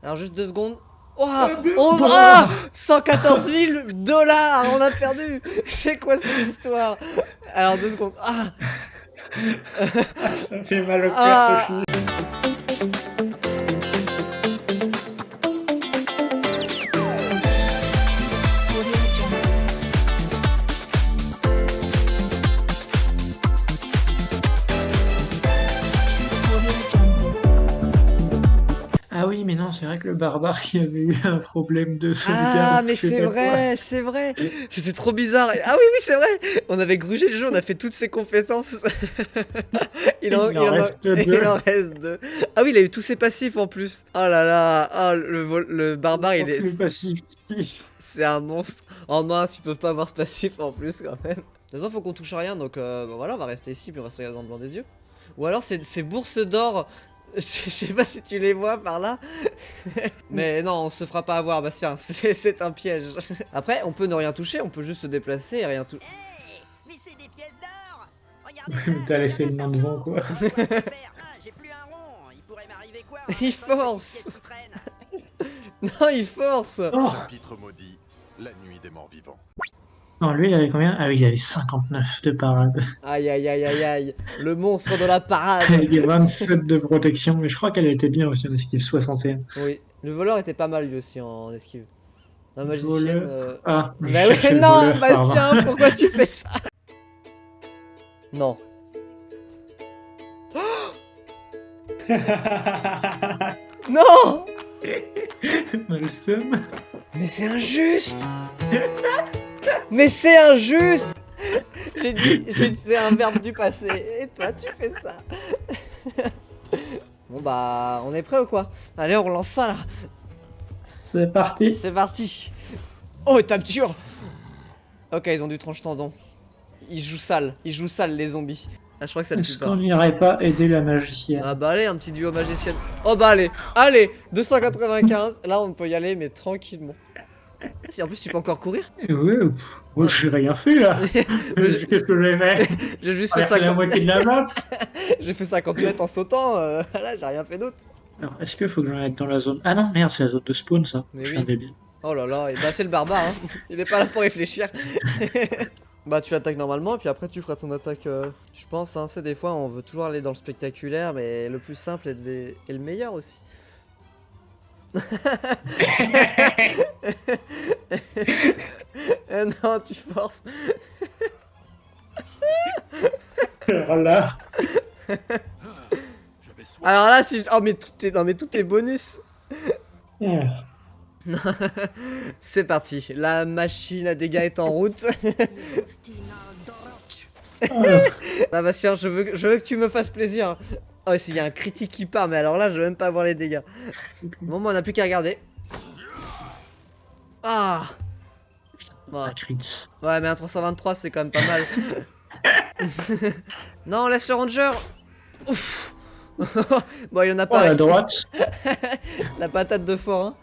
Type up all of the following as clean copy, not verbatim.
Alors juste 2 secondes. Oh, 114 000 dollars, on a perdu. C'est quoi cette histoire? Alors 2 secondes. Ça fait mal au cœur ce film. Ah oui, mais non, c'est vrai que le barbare, il y avait eu un problème de sauvegarde. Ah, mais je sais c'est pas vrai, c'est vrai. C'était trop bizarre. Ah oui, oui, c'est vrai. On avait grugé le jeu, on a fait toutes ses compétences. Il en reste deux. Il en reste 2. Ah oui, il a eu tous ses passifs en plus. Oh là là. Oh, le barbare, il est. Le passif. C'est un monstre. Oh mince, ils peuvent pas avoir ce passif en plus quand même. De toute façon, faut qu'on touche à rien, donc bah voilà, on va rester ici, puis on va se regarder dans le blanc des yeux. Ou alors, c'est bourses d'or. Je sais pas si tu les vois par là. Mais non, on se fera pas avoir, Bastien. C'est un piège. Après, on peut ne rien toucher, on peut juste se déplacer et rien toucher. Hey, mais c'est des pièces d'or. Regardez ça. T'as laissé le main devant, quoi. Quoi ça faire? Ah, j'ai plus un rond. Il pourrait m'arriver quoi? Un Il iPhone, force. petite pièce qui traîne. Non, il force. Oh Chapitre maudit, la nuit des morts vivants. non, lui, il avait combien? Ah oui, il avait 59 de parade. Aïe, aïe, aïe, aïe, aïe. Le monstre de la parade. Il y a 27 de protection, mais je crois qu'elle était bien aussi en esquive 61. Oui, le voleur était pas mal lui aussi en esquive. La magicienne. Ah, je Bah cherchais ouais, le non, voleur, pardon. Bastien, pourquoi tu fais ça? Non. Non. Le seum. Mais c'est injuste. Mais c'est injuste. J'ai dit c'est un verbe du passé. Et toi, tu fais ça. Bon bah, on est prêt ou quoi? Allez, on relance ça là. C'est parti. C'est parti. Oh, tape dure. Ok, ils ont du tranche-tendon. Ils jouent sale les zombies. Ah, je crois que ça le Est-ce tue pas. qu'on n'irait pas aider la magicienne? Ah bah allez, un petit duo magicienne. Oh bah allez, 295. Là, on peut y aller, mais tranquillement. Si, en plus, tu peux encore courir. Oui, moi j'ai rien fait là. Qu'est-ce que j'ai fait? J'ai juste J'ai fait fait la 50 moitié de la map. J'ai fait 50 mètres en sautant. Là, j'ai rien fait d'autre. Alors, est-ce qu'il faut que j'en aille dans la zone? Ah non, merde, c'est la zone de spawn ça. Mais Je oui. suis un débile. Oh là là, et bah c'est le barbare, hein. Il est pas là pour réfléchir. Bah tu attaques normalement, et puis après tu feras ton attaque. Je pense, hein, c'est des fois on veut toujours aller dans le spectaculaire, mais le plus simple est le meilleur aussi. Eh non, tu forces. Alors là. Alors là, si je... Oh mais non, mais tout est bonus. C'est parti, la machine à dégâts est en route. Bah Bastien, je veux que tu me fasses plaisir. Oh, s'il y a un critique qui part, mais alors là, je veux même pas voir les dégâts. Bon, bah, on a plus qu'à regarder. Ah. Bon. Ouais, mais un 323, c'est quand même pas mal. Non, laisse le ranger. Ouf. Bon, il y en a pas. Oh, à droite. La patate de forain.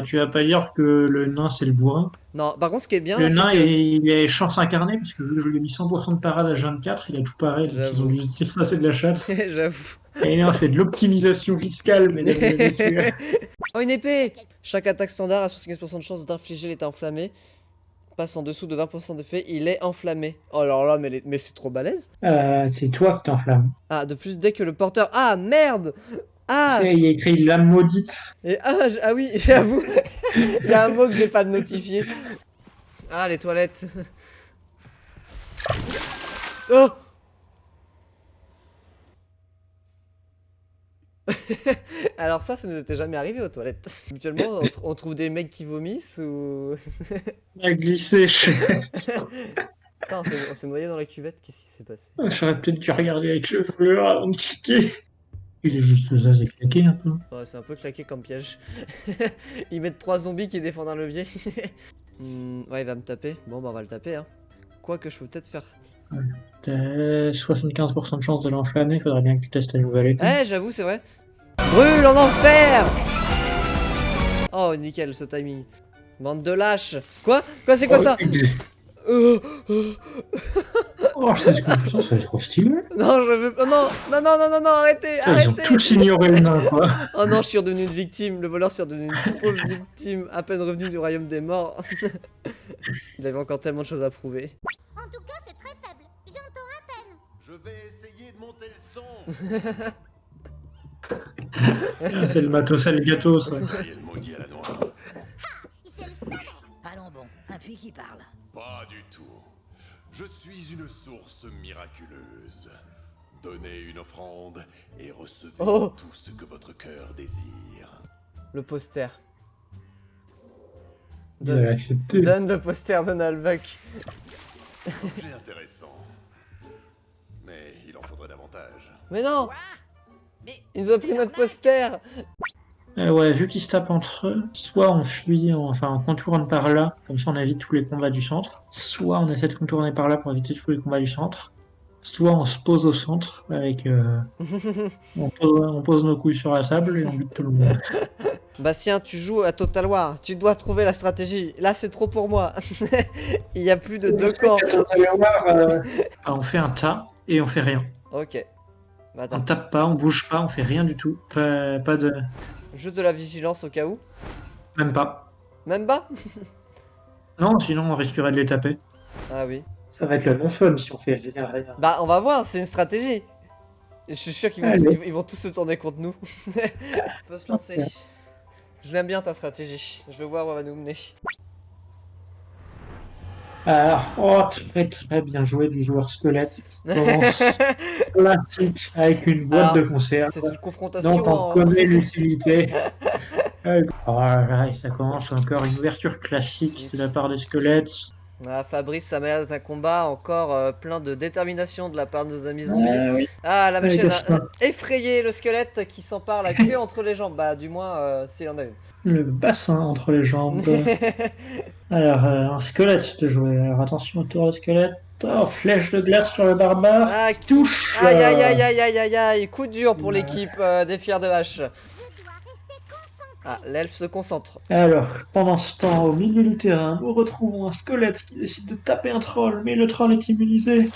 Tu vas pas dire que le nain c'est le bourrin. Non, par contre, ce qui est bien, Le là, nain, c'est que... il est chance incarnée, parce que vu que je lui ai mis 100% de parade à 24, il a tout pareil, donc ils ont dû se dire ça c'est de la chasse. J'avoue. Et non, c'est de l'optimisation fiscale, mesdames et messieurs. Oh, une épée! Chaque attaque standard a 75% de chance d'infliger l'état enflammé. Passe en dessous de 20% d'effet, il est enflammé. Oh alors là, mais c'est trop balèze. C'est toi qui t'enflamme. Ah, de plus, dès que le porteur... Ah, merde! Ah! Et il y a écrit l'âme maudite. Et ah oui, j'avoue. Il y a un mot que j'ai pas de notifié. Ah, les toilettes. Oh! Alors ça nous était jamais arrivé aux toilettes. Habituellement, on trouve des mecs qui vomissent ou... A glissé. Attends, on s'est noyé dans la cuvette, qu'est-ce qui s'est passé? J'aurais peut-être dû regarder avec le fleur avant de cliquer. Il est juste ça, c'est claqué un peu. Ouais, c'est un peu claqué comme piège. Ils mettent 3 zombies qui défendent un levier. Ouais, il va me taper. Bon, bah on va le taper, hein. Quoi que je peux peut-être faire. T'as 75% de chance de l'enflammer, faudrait bien que tu testes la nouvelle étape. Eh, j'avoue, c'est vrai. Brûle en enfer! Oh, nickel, ce timing. Bande de lâches. Quoi? Quoi, c'est quoi ça? Oh, cette confusion, ça va être trop stylé. Non, je veux. Oh, non, non, non, non, non, non, arrêtez, Ils ont arrêtez. tous ignoré le nain, quoi. Oh non, je suis redevenu une victime. Le voleur s'est redevenu une pauvre victime, à peine revenu du royaume des morts. Il avait encore tellement de choses à prouver. En tout cas, c'est très faible. J'entends à peine. Je vais essayer de monter le son. C'est le matos, c'est le gâteau, ça. Criez le maudit à la noire. Je le savais. Allons bon, un puits qui parle. Pas du tout. Je suis une source miraculeuse. Donnez une offrande et recevez Oh. tout ce que votre cœur désire. Le poster. Il a accepté. Donne le poster de Nalbuck. Objet intéressant. Mais il en faudrait davantage. Mais non, Quoi? Mais ils nous ont pris notre poster. Ouais, vu qu'ils se tapent entre eux, soit on fuit, enfin on contourne par là, comme ça on évite tous les combats du centre, soit on essaie de contourner par là pour éviter tous les combats du centre, soit on se pose au centre avec... on pose nos couilles sur la table et on bute tout le monde. Bastien, tu joues à Total War. Tu dois trouver la stratégie. Là, c'est trop pour moi. Il y a plus de deux camps. Ah, on fait un tas et on fait rien. Ok. Bah, On attends. tape pas, on bouge pas, on fait rien du tout. Pas de... Juste de la vigilance au cas où. Même pas. Même pas. Non, sinon on risquerait de les taper. Ah oui. Ça va être le non-fun si on fait rien. Bah, on va voir. C'est une stratégie. Et je suis sûr qu'ils vont, Allez. ils vont tous se tourner contre nous. On peut se lancer. Je l'aime bien ta stratégie. Je veux voir où elle va nous mener. Alors, oh, très bien joué du joueur squelette. Commence classique avec une boîte Alors, de conserve. C'est une confrontation. Donc on en- connaît l'utilité. Oh là là, et ça commence encore une ouverture classique de la part des squelettes. Ah, Fabrice, ça m'a l'air d'être un combat encore plein de détermination de la part de nos amis zombies. Oui. Ah, la Ouais, machine a Gaspard. effrayé le squelette qui s'empare la queue entre les jambes. Bah, du moins, s'il en a une. Le bassin entre les jambes. Alors, un squelette de jouer. Alors attention autour du squelette. Oh, flèche de glace sur le barbare. Ah, Touche. Aïe aïe aïe aïe aïe aïe aïe, coup dur pour l'équipe des fiers de hache. Je dois rester concentré. Ah, l'elfe se concentre. Alors, pendant ce temps, au milieu du terrain, nous retrouvons un squelette qui décide de taper un troll, mais le troll est immunisé.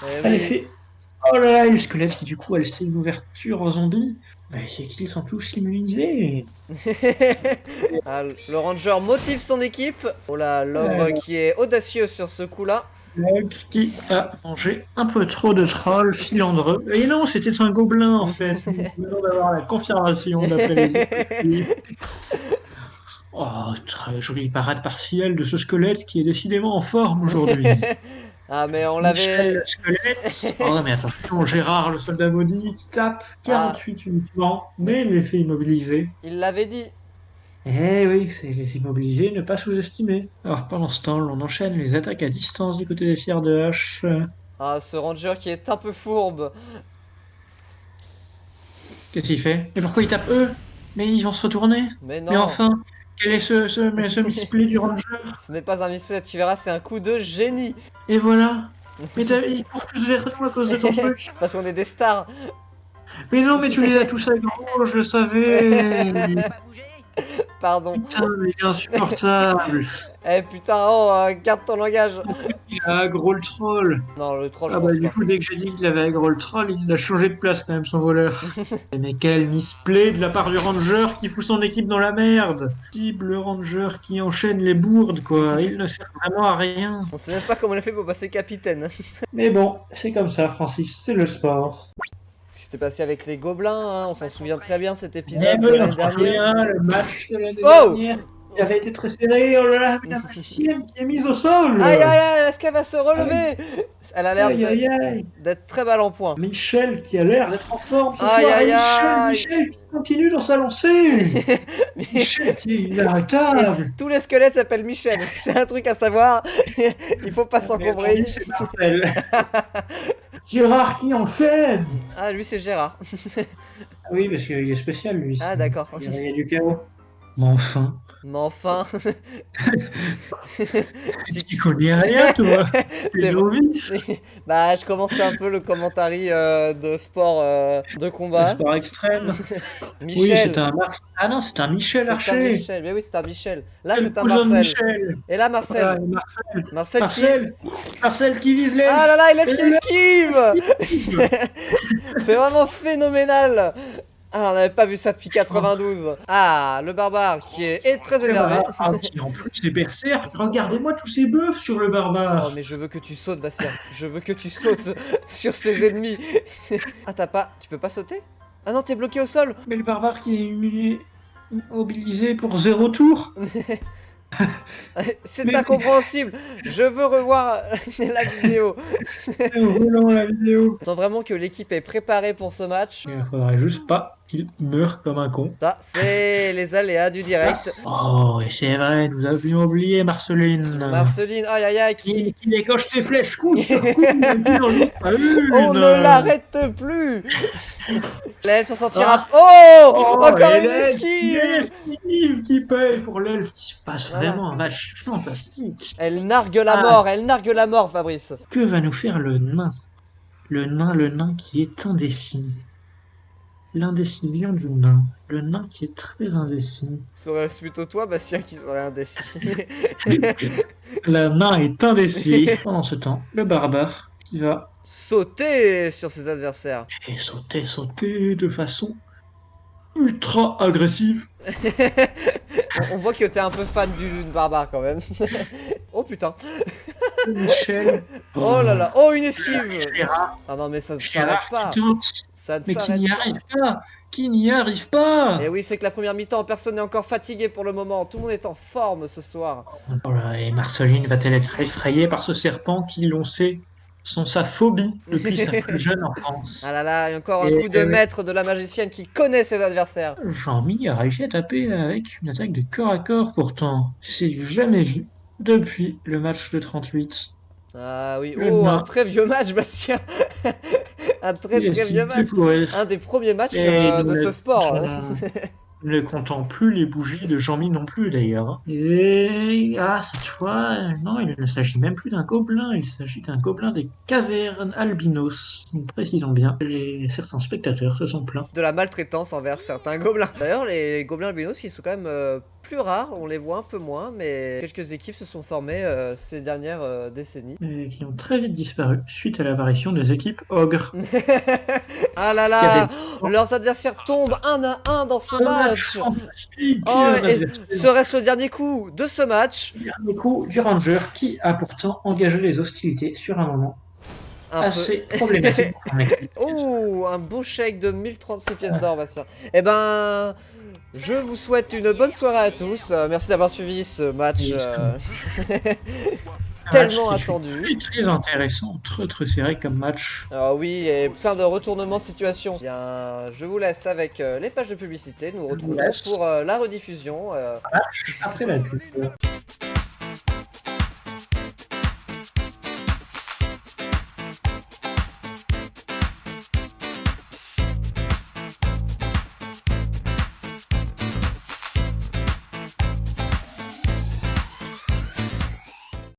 Eh Elle oui. fait... Oh là là, et le squelette qui du coup, elle c'est une ouverture aux zombies. Mais c'est qu'ils sont tous immunisés. Ah, le ranger motive son équipe. Oh là, l'ogre qui est audacieux sur ce coup-là. L'ogre qui a mangé un peu trop de trolls filandreux. Et non, c'était un gobelin en fait. Nous venons d'avoir la confirmation d'après les effectifs. Oh, très jolie parade partielle de ce squelette qui est décidément en forme aujourd'hui. Ah, mais on Michel, l'avait. le squelette. Oh mais attention, Gérard, le soldat maudit, qui tape 48 uniquement, mais il les fait immobiliser. Il l'avait dit. Eh oui, c'est les immobiliser, ne pas sous-estimer. Alors pendant ce temps, on enchaîne les attaques à distance du côté des fiers de hache. Ah, ce ranger qui est un peu fourbe. Qu'est-ce qu'il fait? Et pourquoi ils tapent eux? Mais ils vont se retourner. Mais non. Mais enfin, quel est ce misplay du ranger? Ce n'est pas un misplay, tu verras, c'est un coup de génie. Et voilà. Mais ils courent tous vers nous à cause de ton truc. Parce qu'on est des stars. Mais non, mais tu les as tous à gros, je le savais. Ça va pas bouger? Pardon. Putain, mais il est insupportable. Eh putain, oh, garde ton langage. Il a aggro le troll. Non, le troll, je Ah bah pense du pas. coup, dès que j'ai dit qu'il avait aggro le troll, il a changé de place quand même, son voleur. Mais quel misplay de la part du ranger qui fout son équipe dans la merde. Le ranger qui enchaîne les bourdes, quoi. Il ne sert vraiment à rien. On sait même pas comment on a fait pour passer capitaine. Mais bon, c'est comme ça, Francis, c'est le sport. Ce qui s'était passé avec les gobelins, hein, on s'en souvient très bien cet Mais épisode de oui, l'année on prend dernière. rien, le match de l'année Oh dernière, il avait été très serré. Oh là là, la magicienne qui est mise au sol. Aïe aïe aïe, est-ce qu'elle va se relever? Elle a l'air Aïe aïe aïe. d'être très mal en point. Michel qui a l'air d'être en forme ce Aïe, soir. aïe, Et aïe. Michel qui continue dans sa lancée. Michel qui est inarrêtable. Tous les squelettes s'appellent Michel, c'est un truc à savoir. Il faut pas s'encombrer. C'est Marcel. Gérard qui enchaîne. Ah, lui c'est Gérard. Ah oui, parce qu'il est spécial lui. Ah d'accord. Il y a du chaos. Mais enfin, Mais enfin. Tu connais rien, toi. T'es- T'es novice. Bah, je commençais un peu le commentary de sport de Le combat. sport extrême. Oui, Michel. c'est un Ah non, c'est un Michel C'est un Archer. Michel. Mais oui, c'est un Michel. Là, C'est c'est le un cousin de Marcel. Michel. Et là, Voilà, Marcel. et Marcel. Marcel qui. Marcel qui vise l'aile. Ah là là, il lève Et qui le esquive. C'est vraiment phénoménal. Ah, on n'avait pas vu ça depuis 92. Ah, le barbare qui est très énervé. Ah, qui en plus est berserk. Regardez-moi tous ces bœufs sur le barbare. Oh, mais je veux que tu sautes, Bastien. Je veux que tu sautes sur ses ennemis. Ah, t'as pas. Tu peux pas sauter? Ah non, t'es bloqué au sol. Mais le barbare qui est mobilisé pour 0 tour. C'est Mais- incompréhensible. Je veux revoir la vidéo. Volant la vidéo. Je sens vraiment que l'équipe est préparée pour ce match. Il faudrait juste pas qu'il meure comme un con. Ça, c'est les aléas du direct. Oh, et c'est vrai, nous avions oublié Marceline. Marceline, aïe aïe aïe, Qui décoche tes flèches, coup sur coup, et puis on l'autre à une. On ne l'arrête plus. L'elfe s'en sortira. Ah. Oh, Oh, encore et une l'elfe, esquive. l'esquive qui paye pour l'elfe qui passe Voilà. vraiment un match fantastique. Elle nargue la Ah. mort, elle nargue la mort, Fabrice. Que va nous faire le nain? Le nain qui est indécis. L'indécision du nain. Le nain qui est très indécis. Serait-ce plutôt toi, Bastien, qui serait indécis? Le nain est indécis. Pendant ce temps, le barbare qui va Sauter sur ses adversaires. sauter de façon ultra agressive. On voit que t'es un peu fan du barbare quand même. Oh putain. Michel. Oh là là. Oh, une esquive. Gérard, Ah non, mais ça ne Gérard s'arrête pas. qui tente, Ça ne mais qui s'arrête n'y pas. arrive pas. Qui n'y arrive pas. Et oui, c'est que la première mi-temps, personne n'est encore fatigué pour le moment. Tout le monde est en forme ce soir. Oh là, et Marceline va-t-elle être effrayée par ce serpent qui, l'on sait, sont sa phobie depuis sa plus jeune enfance? Ah là là, et encore un Et- coup de maître de la magicienne qui connaît ses adversaires. Jean-Mi a réussi à taper avec une attaque de corps à corps pourtant. C'est du jamais vu depuis le match de 38. Ah oui, Le oh, un nain. très vieux match, Bastien. Un très Il est très si vieux match. découvert. Un des premiers matchs Et de nous ce ne- sport. Nous ne comptons plus les bougies de Jean-Mi non plus d'ailleurs. Et cette fois, non, il ne s'agit même plus d'un gobelin, il s'agit d'un gobelin des cavernes albinos. Nous précisons bien, certains spectateurs se sont plaints. De la maltraitance envers certains gobelins. D'ailleurs, les gobelins albinos, ils sont quand même plus rares. On les voit un peu moins, mais quelques équipes se sont formées ces dernières décennies. Et qui ont très vite disparu suite à l'apparition des équipes ogres. Ah là là, leurs adversaires tombent un à un dans ce match. Fantastique. Oh, et serait-ce le dernier coup de ce match? Dernier coup du Ranger qui a pourtant engagé les hostilités sur un moment Un peu. assez problématique pour son équipe. Oh, un beau chèque de 1036 pièces d'or, Bastien. Eh ben, je vous souhaite une bonne soirée à tous. Merci d'avoir suivi ce match tellement Un match qui attendu. fut très intéressant, très serré comme match. Ah oui, et plein de retournements de situation. Bien, je vous laisse avec les pages de publicité. Nous nous retrouvons laisse. pour la rediffusion. Après la pub.